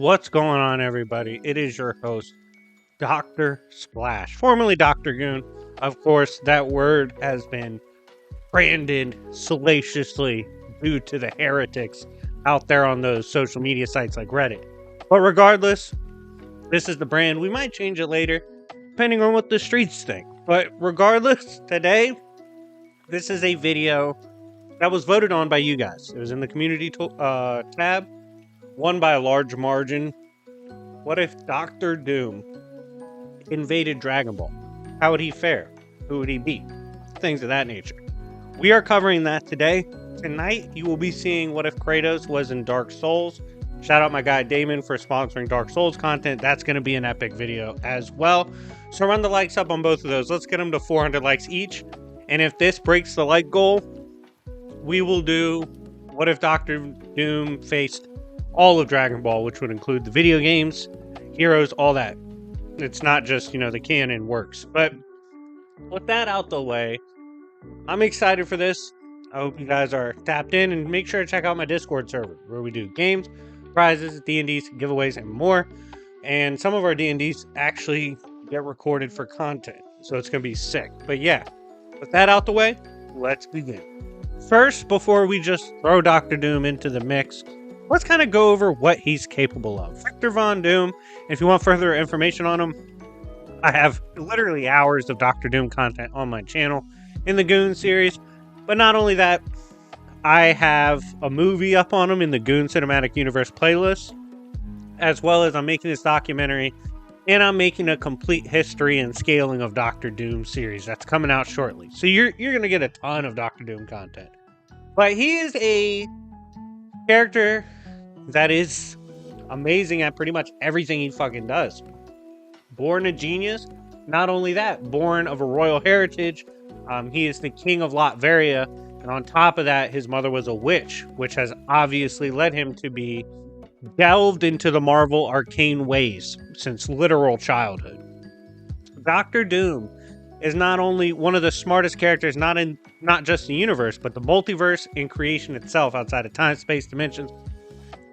What's going on, everybody? It is your host, Dr. Splash, formerly Dr. Goon. Of course, that word has been branded salaciously due to the heretics out there on those social media sites like Reddit. But regardless, this is the brand. We might change it later, depending on what the streets think. But regardless, today, this is a video that was voted on by you guys. It was in the community tab, won by a large margin. What if Dr. Doom invaded Dragon Ball? How would he fare? Who would he beat? Things of that nature. We are covering that today. Tonight, you will be seeing what if Kratos was in Dark Souls. Shout out my guy Damon for sponsoring Dark Souls content. That's going to be an epic video as well. So run the likes up on both of those. Let's get them to 400 likes each. And if this breaks the like goal, we will do what if Dr. Doom faced all of Dragon Ball, which would include the video games, heroes, all that. It's not just, the canon works. But with that out the way, I'm excited for this. I hope you guys are tapped in, and make sure to check out my Discord server where we do games, prizes, D&Ds, giveaways, and more. And some of our D&Ds actually get recorded for content, so it's going to be sick. But yeah, with that out the way, let's begin. First, before we just throw Dr. Doom into the mix, let's kind of go over what he's capable of. Victor Von Doom, if you want further information on him, I have literally hours of Dr. Doom content on my channel in the Goon series. But not only that, I have a movie up on him in the Goon Cinematic Universe playlist, as well as I'm making this documentary, and I'm making a complete history and scaling of Dr. Doom series that's coming out shortly. So you're going to get a ton of Dr. Doom content. But he is a character that is amazing at pretty much everything he fucking does. Born a genius. Not only that, born of a royal heritage. He is the king of Latveria. And on top of that, his mother was a witch, which has obviously led him to be delved into the Marvel arcane ways since literal childhood. Dr. Doom is not only one of the smartest characters, not just the universe, but the multiverse and creation itself outside of time, space, dimensions,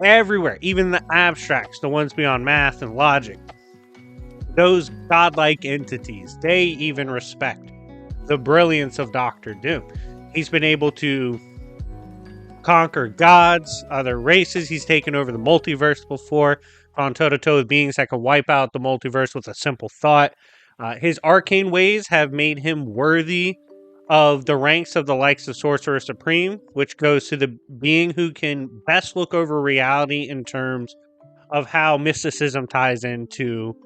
everywhere, even the abstracts, the ones beyond math and logic. Those godlike entities, they even respect the brilliance of Dr. Doom. He's been able to conquer gods, other races. He's taken over the multiverse before, gone toe-to-toe with beings that can wipe out the multiverse with a simple thought. His arcane ways have made him worthy of the ranks of the likes of Sorcerer Supreme, which goes to the being who can best look over reality in terms of how mysticism ties into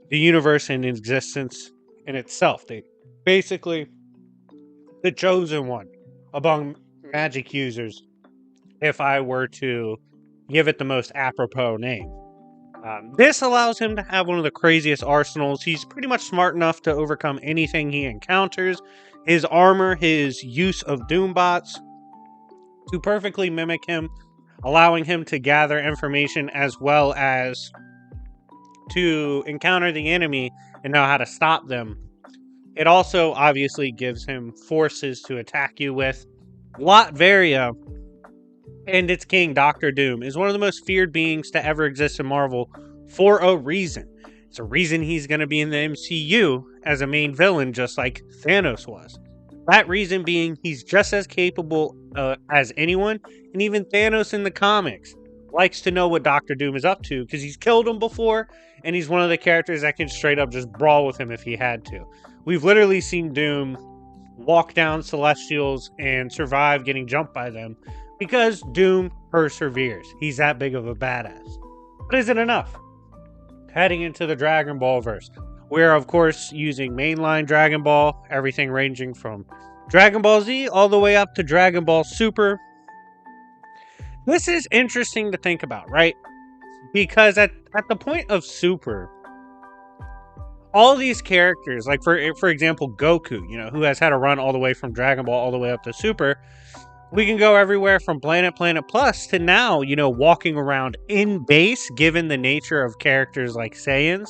the universe and existence in itself. They basically the chosen one among magic users, if I were to give it the most apropos name. This allows him to have one of the craziest arsenals. He's pretty much smart enough to overcome anything he encounters. His armor, his use of Doombots to perfectly mimic him, allowing him to gather information as well as to encounter the enemy and know how to stop them. It also obviously gives him forces to attack you with. Latveria and its king, Dr. Doom, is one of the most feared beings to ever exist in Marvel for a reason. It's a reason he's going to be in the MCU as a main villain, just like Thanos was. That reason being he's just as capable as anyone, and even Thanos in the comics likes to know what Dr. Doom is up to because he's killed him before, and he's one of the characters that can straight up just brawl with him if he had to. We've literally seen Doom walk down Celestials and survive getting jumped by them because Doom perseveres. He's that big of a badass. But is it enough? Heading into the Dragon Ball verse, we're of course using mainline Dragon Ball, everything ranging from Dragon Ball Z all the way up to Dragon Ball Super. This is interesting to think about, right? Because at the point of Super, all these characters, like for example, Goku, who has had a run all the way from Dragon Ball all the way up to Super, we can go everywhere from Planet Plus to now, walking around in base, given the nature of characters like Saiyans,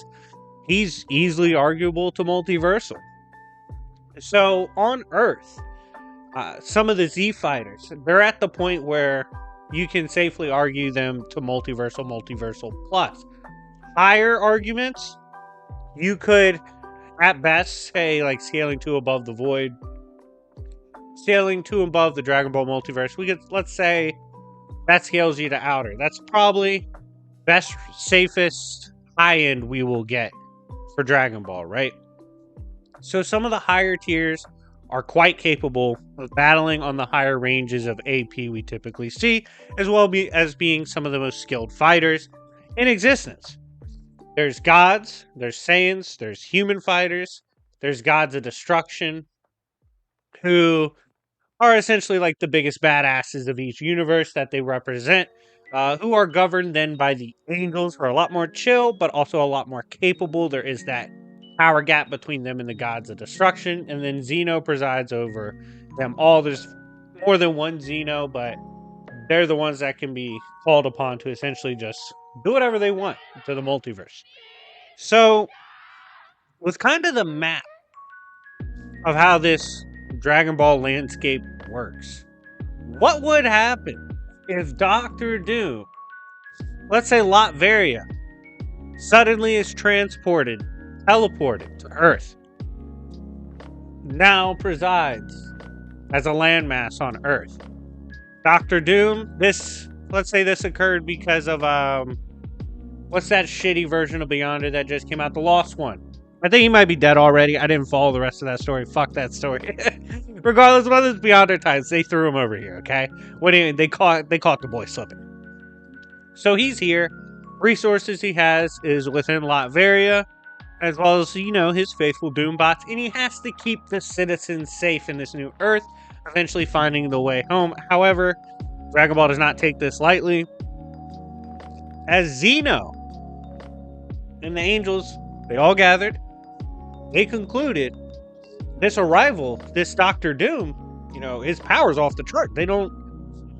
he's easily arguable to multiversal. So on Earth, some of the Z fighters, they're at the point where you can safely argue them to multiversal plus. Higher arguments, you could at best say like scaling 2 above the void, scaling 2 above the Dragon Ball multiverse. We could, let's say that scales you to outer. That's probably best, safest high end we will get for Dragon Ball, right? So some of the higher tiers are quite capable of battling on the higher ranges of AP we typically see, as well as being some of the most skilled fighters in existence. There's gods, there's Saiyans, there's human fighters, there's gods of destruction, who are essentially like the biggest badasses of each universe that they represent, who are governed then by the angels, who are a lot more chill, but also a lot more capable. There is that power gap between them and the gods of destruction, and then Xeno presides over them all. There's more than one Xeno, but they're the ones that can be called upon to essentially just do whatever they want to the multiverse. So, with kind of the map of how this Dragon Ball landscape works, what would happen if Dr. Doom, let's say Latveria, suddenly is teleported to Earth, now presides as a landmass on Earth? Dr. Doom, let's say this occurred because of, what's that shitty version of Beyonder that just came out, the Lost One? I think he might be dead already. I didn't follow the rest of that story. Fuck that story. Regardless of whether it's Beyonder times, they threw him over here, okay? They caught the boy slipping. So he's here. Resources he has is within Latveria, as well as, his faithful Doombots, and he has to keep the citizens safe in this new Earth, eventually finding the way home. However, Dragon Ball does not take this lightly, as Xeno and the angels, they all gathered. They concluded this arrival, this Dr. Doom, his power's off the chart.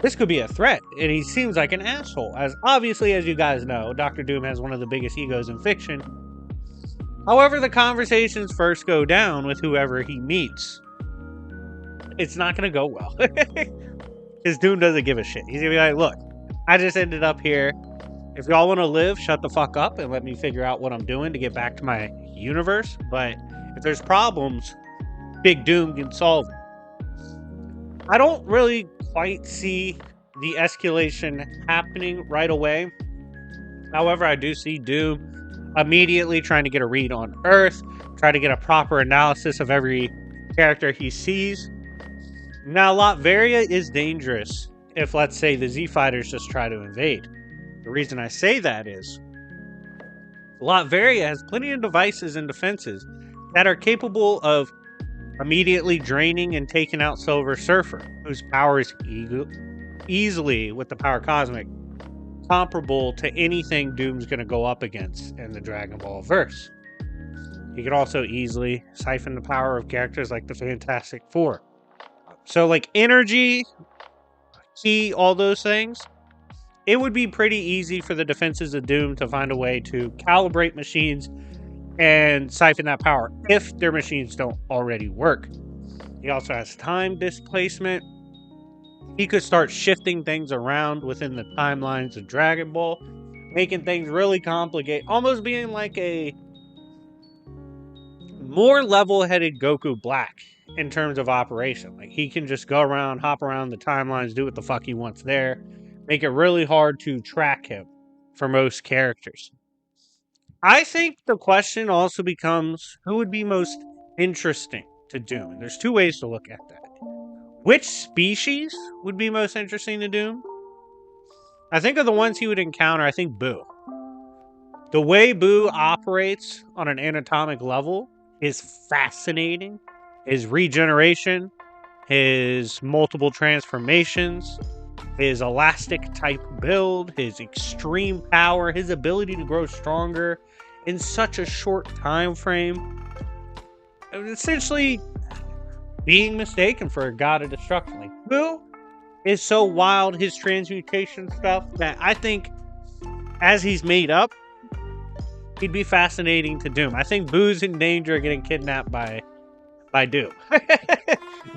This could be a threat, and he seems like an asshole. As obviously, as you guys know, Dr. Doom has one of the biggest egos in fiction. However, the conversations first go down with whoever he meets. It's not going to go well. Because Doom doesn't give a shit. He's going to be like, look, I just ended up here. If y'all want to live, shut the fuck up and let me figure out what I'm doing to get back to my universe. But if there's problems, Big Doom can solve it. I don't really quite see the escalation happening right away. However, I do see Doom immediately trying to get a read on Earth, try to get a proper analysis of every character he sees. Now, Latveria is dangerous if, let's say, the Z Fighters just try to invade. The reason I say that is Latveria has plenty of devices and defenses that are capable of immediately draining and taking out Silver Surfer, whose power is easily, with the power cosmic, comparable to anything Doom's going to go up against in the Dragon Ball verse. He could also easily siphon the power of characters like the Fantastic Four. So, like energy, ki, all those things, it would be pretty easy for the defenses of Doom to find a way to calibrate machines and siphon that power if their machines don't already work. He also has time displacement. He could start shifting things around within the timelines of Dragon Ball, making things really complicated, almost being like a more level-headed Goku Black in terms of operation. Like, he can just go around, hop around the timelines, do what the fuck he wants there, make it really hard to track him for most characters. I think the question also becomes, who would be most interesting to Doom? And there's two ways to look at that. Which species would be most interesting to Doom? I think of the ones he would encounter, I think Boo. The way Boo operates on an anatomic level is fascinating. His regeneration, his multiple transformations, his elastic type build, his extreme power, his ability to grow stronger in such a short time frame. Essentially being mistaken for a god of destruction. Like, Boo is so wild, his transmutation stuff, that I think as he's made up, he'd be fascinating to Doom. I think Boo's in danger of getting kidnapped by Doom.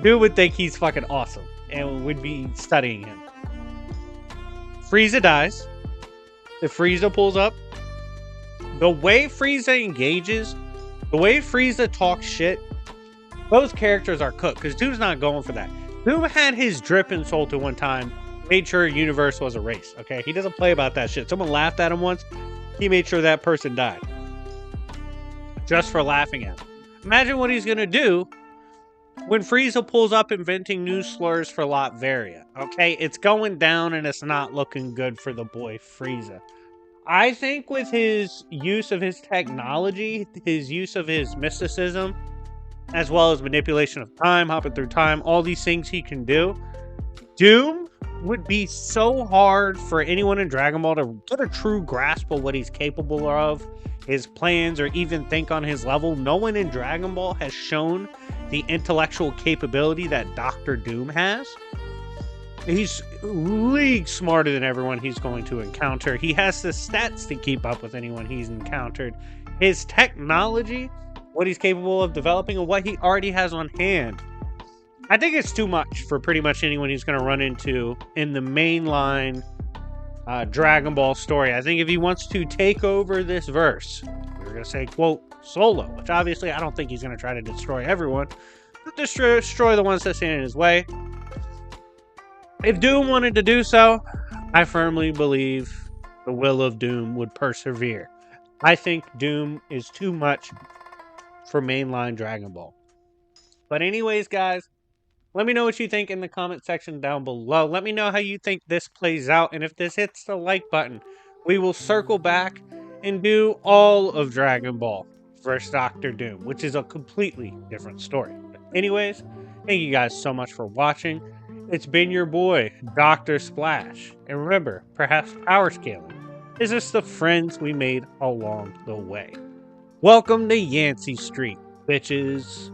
Doom would think he's fucking awesome and would be studying him. Frieza dies. If Frieza pulls up, the way Frieza engages, the way Frieza talks shit, those characters are cooked, because Doom's not going for that. Doom had his drip insulted one time, made sure universe was erased, okay? He doesn't play about that shit. Someone laughed at him once, he made sure that person died. Just for laughing at him. Imagine what he's gonna do when Frieza pulls up inventing new slurs for Latveria, okay? It's going down and it's not looking good for the boy Frieza. I think with his use of his technology, his use of his mysticism, as well as manipulation of time, hopping through time, all these things he can do, Doom would be so hard for anyone in Dragon Ball to get a true grasp of what he's capable of, his plans, or even think on his level. No one in Dragon Ball has shown the intellectual capability that Dr. Doom has. He's leagues smarter than everyone he's going to encounter. He has the stats to keep up with anyone he's encountered. His technology, what he's capable of developing, and what he already has on hand, I think it's too much for pretty much anyone he's going to run into in the mainline Dragon Ball story. I think if he wants to take over this verse, we're going to say, quote, solo, which obviously I don't think he's going to try to destroy everyone, but destroy the ones that stand in his way. If Doom wanted to do so, I firmly believe the will of Doom would persevere. I think Doom is too much for mainline Dragon Ball. But anyways, guys, let me know what you think in the comment section down below. Let me know how you think this plays out. And if this hits the like button, we will circle back and do all of Dragon Ball versus Dr. Doom, which is a completely different story. But anyways, thank you guys so much for watching. It's been your boy, Dr. Splash. And remember, perhaps power scaling is just the friends we made along the way. Welcome to Yancey Street, bitches.